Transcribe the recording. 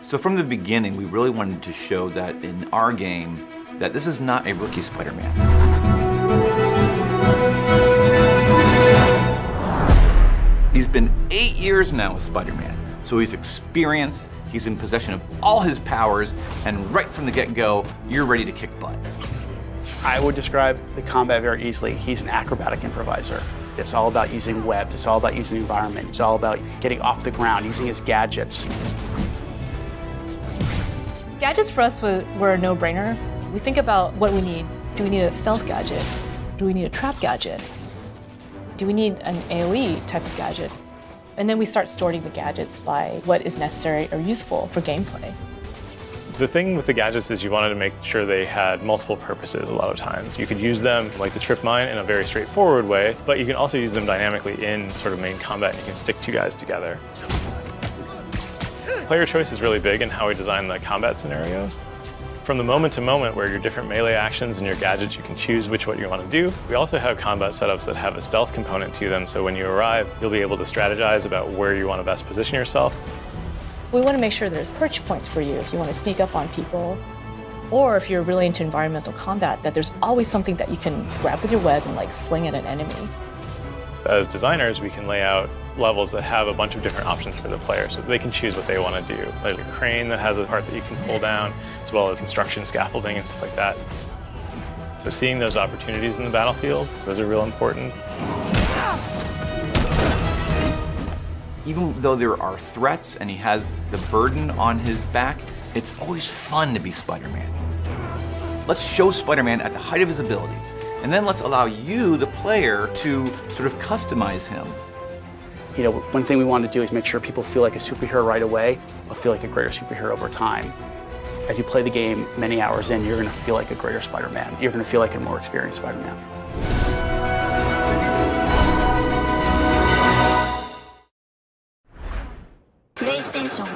So from the beginning, we really wanted to show that in our game, that this is not a rookie Spider-Man. He's been 8 years now with Spider-Man, so he's experienced, he's in possession of all his powers, and right from the get-go, you're ready to kick butt. I would describe the combat very easily. He's an acrobatic improviser. It's all about using webs, it's all about using the environment, it's all about getting off the ground, using his gadgets. Gadgets for us were a no-brainer. We think about what we need. Do we need a stealth gadget? Do we need a trap gadget? Do we need an AoE type of gadget? And then we start sorting the gadgets by what is necessary or useful for gameplay. The thing with the gadgets is you wanted to make sure they had multiple purposes a lot of times. You could use them like the trip mine in a very straightforward way, but you can also use them dynamically in sort of main combat and you can stick two guys together. Player choice is really big in how we design the combat scenarios. From the moment to moment where your different melee actions and your gadgets, you can choose what you want to do. We also have combat setups that have a stealth component to them, so when you arrive, you'll be able to strategize about where you want to best position yourself. We want to make sure there's perch points for you if you want to sneak up on people, or if you're really into environmental combat, that there's always something that you can grab with your web and like sling at an enemy. As designers, we can lay out levels that have a bunch of different options for the player so that they can choose what they want to do. There's a crane that has a part that you can pull down, as well as construction scaffolding and stuff like that. So seeing those opportunities in the battlefield, those are real important. Even though there are threats and he has the burden on his back, it's always fun to be Spider-Man. Let's show Spider-Man at the height of his abilities, and then let's allow you, the player, to sort of customize him. You know, one thing we want to do is make sure people feel like a superhero right away, but feel like a greater superhero over time. As you play the game many hours in, you're going to feel like a greater Spider-Man. You're going to feel like a more experienced Spider-Man. PlayStation